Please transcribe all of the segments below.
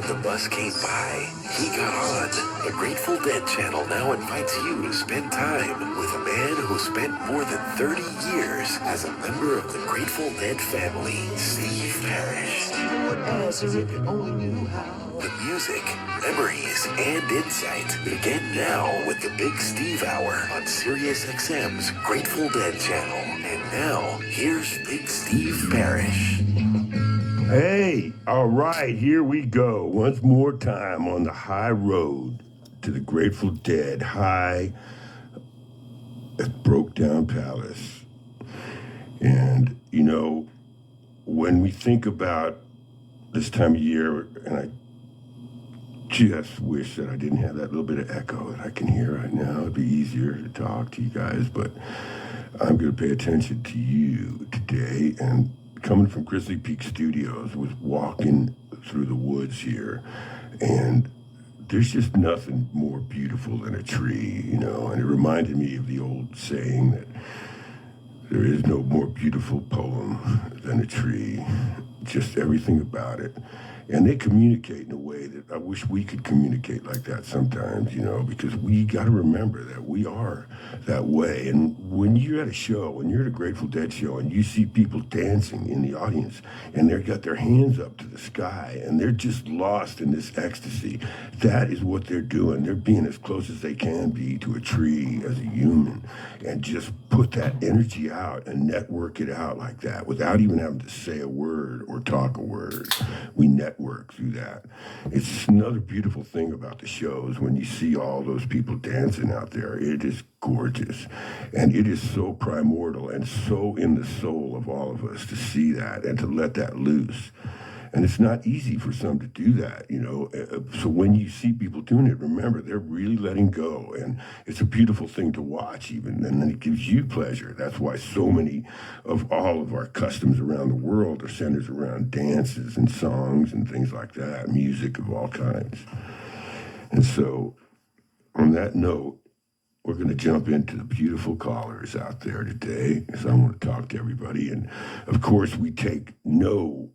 When the bus came by, he got on. The Grateful Dead channel now invites you to spend time with a man who spent more than 30 years as a member of the Grateful Dead family, Steve Parrish. The music, memories, and insight begin now with the Big Steve Hour on Sirius XM's Grateful Dead channel. And now, here's Big Steve Parrish. Hey, all right, here we go. Once more time on the high road to the Grateful Dead, high at Broke Down Palace. And, you know, when we think about this time of year, and I just wish that I didn't have that little bit of echo that I can hear right now. It'd be easier to talk to you guys, but I'm going to pay attention to you today. And coming from Grizzly Peak Studios, was walking through the woods here, and there's just nothing more beautiful than a tree, you know, and it reminded me of the old saying that there is no more beautiful poem than a tree, just everything about it. And they communicate in a way that I wish we could communicate like that sometimes, you know, because we got to remember that we are that way. And when you're at a show, when you're at a Grateful Dead show and you see people dancing in the audience and they've got their hands up to the sky and they're just lost in this ecstasy, that is what they're doing. They're being as close as they can be to a tree as a human and just put that energy out and network it out like that without even having to say a word or talk a word. We network through that. It's another beautiful thing about the shows when you see all those people dancing out there. It is gorgeous. And it is so primordial and so in the soul of all of us to see that and to let that loose. And it's not easy for some to do that, you know. So when you see people doing it, remember, they're really letting go. And it's a beautiful thing to watch even. And then it gives you pleasure. That's why so many of all of our customs around the world are centered around dances and songs and things like that, music of all kinds. And so on that note, we're going to jump into the beautiful callers out there today, because I want to talk to everybody. And of course, we take no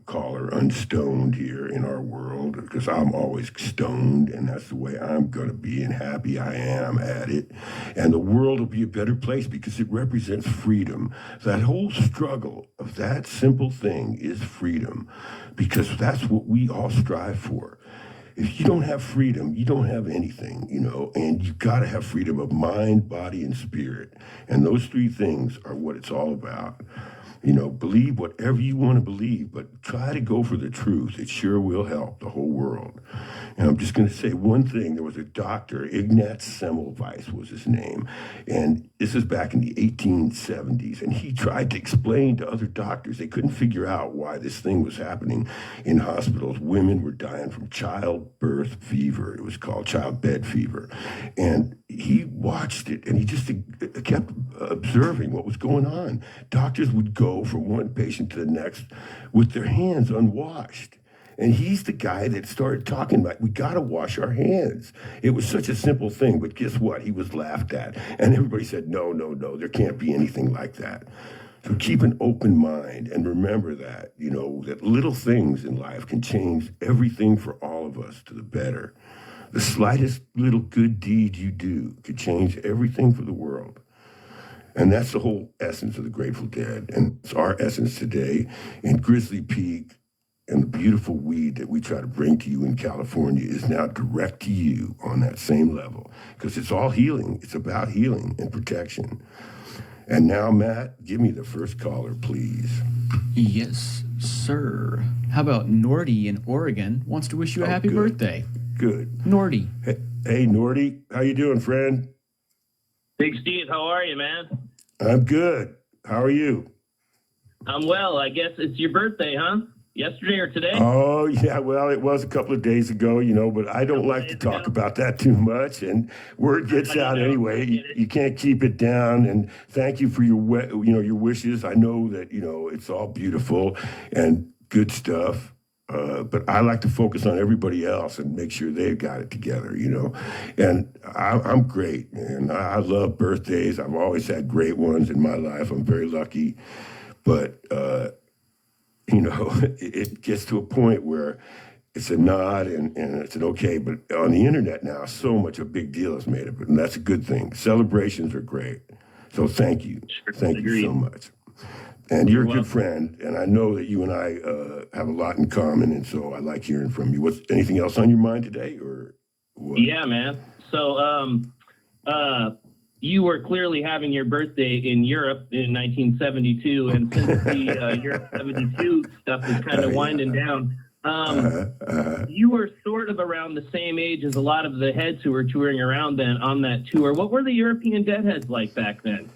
caller unstoned here in our world, because I'm always stoned, and that's the way I'm going to be, and happy I am at it. And the world will be a better place because it represents freedom. That whole struggle of that simple thing is freedom, because that's what we all strive for. If you don't have freedom, you don't have anything, you know, and you got to have freedom of mind, body, and spirit. And those three things are what it's all about. You know, believe whatever you want to believe, but try to go for the truth. It sure will help the whole world. And I'm just going to say one thing. There was a doctor, Ignaz Semmelweis was his name, and this is back in the 1870s, and he tried to explain to other doctors. They couldn't figure out why this thing was happening in hospitals. Women were dying from childbirth fever. It was called childbed fever. And he watched it, and he just kept observing what was going on. Doctors would go from one patient to the next with their hands unwashed. And he's the guy that started talking about, we got to wash our hands. It was such a simple thing, but guess what? He was laughed at. And everybody said, no, there can't be anything like that. So keep an open mind and remember that, you know, that little things in life can change everything for all of us to the better. The slightest little good deed you do could change everything for the world. And that's the whole essence of the Grateful Dead. And it's our essence today in Grizzly Peak. And the beautiful weed that we try to bring to you in California is now direct to you on that same level. Because it's all healing. It's about healing and protection. And now, Matt, give me the first caller, please. Yes, sir. How about Nordy in Oregon wants to wish you a happy birthday? Good. Nordy. Hey, Nordy. How you doing, friend? Big Steve, how are you, man? I'm good. How are you? I'm well. I guess it's your birthday, huh? Yesterday or today? Oh, yeah. Well, it was a couple of days ago, you know, but I don't like to talk about that too much. And word gets out anyway. You can't keep it down. And thank you for your wishes. I know that, you know, it's all beautiful and good stuff. But I like to focus on everybody else and make sure they've got it together, you know. And I'm great, man. I love birthdays. I've always had great ones in my life. I'm very lucky. But, you know, it gets to a point where it's a nod and it's an okay, but on the internet now, so much a big deal is made of it, and that's a good thing. Celebrations are great. So thank you. Sure. Thank you Agreed. so much. And you're a welcome. good friend, and I know that you and I have a lot in common, and so I like hearing from you. What's anything else on your mind today, or what? Yeah, man. So, you were clearly having your birthday in Europe in 1972, and since the Europe 72 stuff is kind of winding down, you were sort of around the same age as a lot of the heads who were touring around then on that tour. What were the European Deadheads like back then?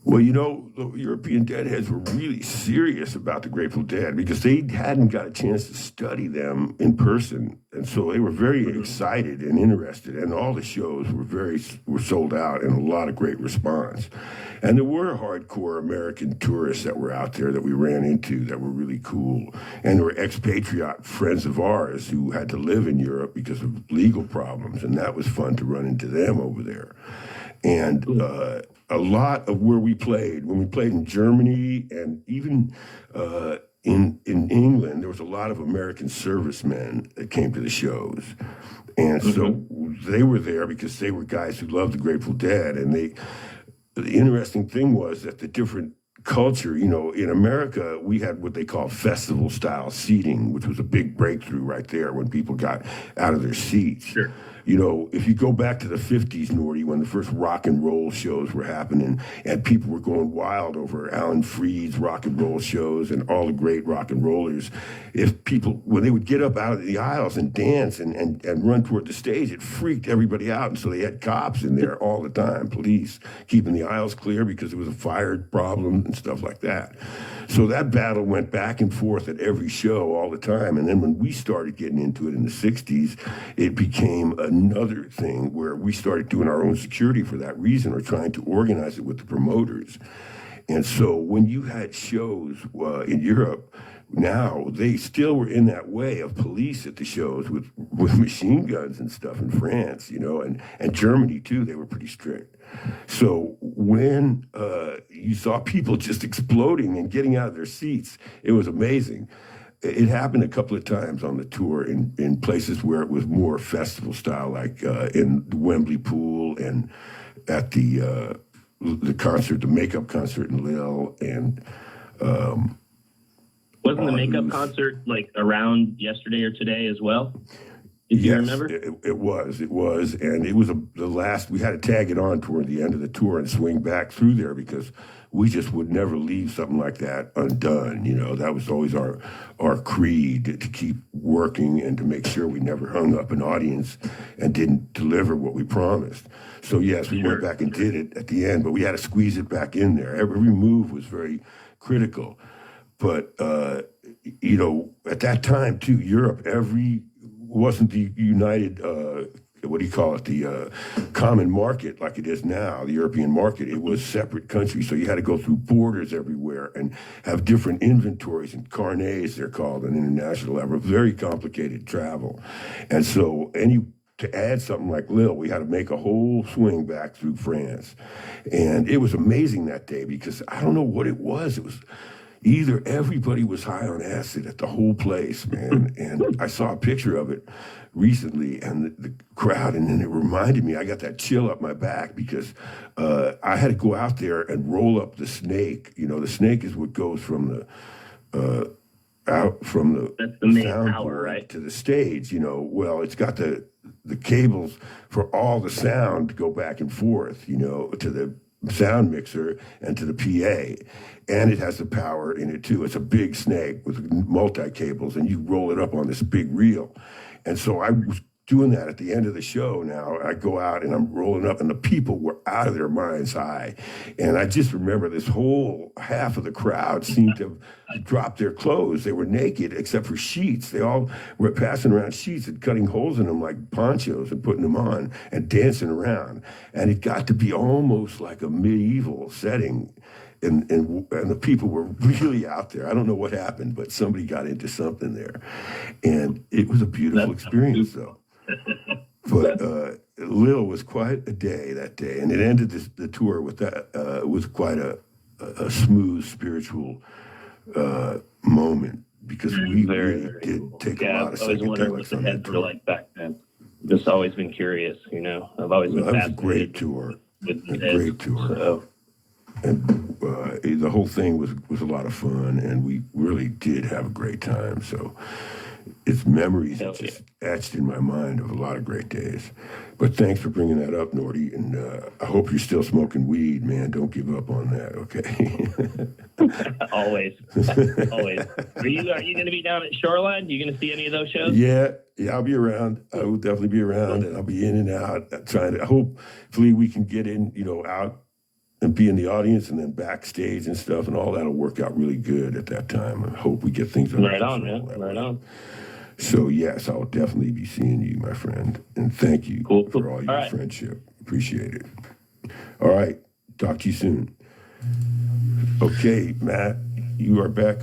Well, you know, the European Deadheads were really serious about the Grateful Dead because they hadn't got a chance to study them in person, and so they were very excited and interested. And all the shows were sold out, and a lot of great response. And there were hardcore American tourists that were out there that we ran into that were really cool, and there were expatriate friends of ours who had to live in Europe because of legal problems, and that was fun to run into them over there. And a lot of where we played, when we played in Germany and even in England, there was a lot of American servicemen that came to the shows. And so they were there because they were guys who loved the Grateful Dead. And the interesting thing was that the different culture, you know, in America, we had what they call festival style seating, which was a big breakthrough right there when people got out of their seats. Sure. You know, if you go back to the 50s, Nordy, when the first rock and roll shows were happening and people were going wild over Alan Freed's rock and roll shows and all the great rock and rollers, if people, when they would get up out of the aisles and dance and run toward the stage, it freaked everybody out. And so they had cops in there all the time, police, keeping the aisles clear because it was a fire problem and stuff like that. So that battle went back and forth at every show all the time. And then when we started getting into it in the 60s, it became another thing where we started doing our own security for that reason or trying to organize it with the promoters. And so when you had shows in Europe, now they still were in that way of police at the shows with machine guns and stuff in France, you know, and Germany too, they were pretty strict. So when you saw people just exploding and getting out of their seats, it was amazing. It happened a couple of times on the tour in places where it was more festival style, like in the Wembley Pool and at the concert, the makeup concert in Lille, and wasn't the makeup concert like around yesterday or today as well? Did you remember? It was, and it was the last. We had to tag it on toward the end of the tour and swing back through there because we just would never leave something like that undone. You know, that was always our creed to keep working and to make sure we never hung up an audience and didn't deliver what we promised. So yes, we went back and did it at the end, but we had to squeeze it back in there. Every move was very critical. But, you know, at that time, too, Europe, wasn't the united, what do you call it, the common market like it is now, the European market. It was separate countries, so you had to go through borders everywhere and have different inventories and carnets, they're called, on international level. Very complicated travel. And so to add something like Lille, we had to make a whole swing back through France. And it was amazing that day because I don't know what it was. It was either everybody was high on acid at the whole place, man. And I saw a picture of it recently and the crowd, and then it reminded me, I got that chill up my back because I had to go out there and roll up the snake. You know, the snake is what goes from that's the main power, right, to the stage. You know, well, it's got the cables for all the sound to go back and forth, you know, to the sound mixer and to the PA. And it has the power in it too. It's a big snake with multi-cables, and you roll it up on this big reel. And so I was doing that at the end of the show now. I go out and I'm rolling up, and the people were out of their minds high. And I just remember this whole half of the crowd seemed to have dropped their clothes. They were naked except for sheets. They all were passing around sheets and cutting holes in them like ponchos and putting them on and dancing around. And it got to be almost like a medieval setting. And the people were really out there. I don't know what happened, but somebody got into something there. And it was a beautiful experience, though. But Lille was quite a day that day, and it ended the tour with that. It was quite a smooth spiritual moment because we Very, really very did cool. take a Yeah, lot of I've always wondered what psychedelics the on that heads were tour. like back then. Just always been curious, you know. I've always been That was a fascinated great tour. with the A heads. great tour. So, And the whole thing was a lot of fun, and we really did have a great time. So it's memories that just etched in my mind of a lot of great days. But thanks for bringing that up, Nordy. And I hope you're still smoking weed, man. Don't give up on that, okay? always, always. Are you going to be down at Shoreline? You going to see any of those shows? Yeah, I'll be around. I will definitely be around, and I'll be in and out. Hopefully we can get in, out and be in the audience and then backstage and stuff, and all that'll work out really good at that time. I hope we get things under Right on, control man. that Right way. on. So yes, I'll definitely be seeing you, my friend, and thank you Cool. for all your All right. friendship. Appreciate it. All right, talk to you soon. Okay, Matt, you are back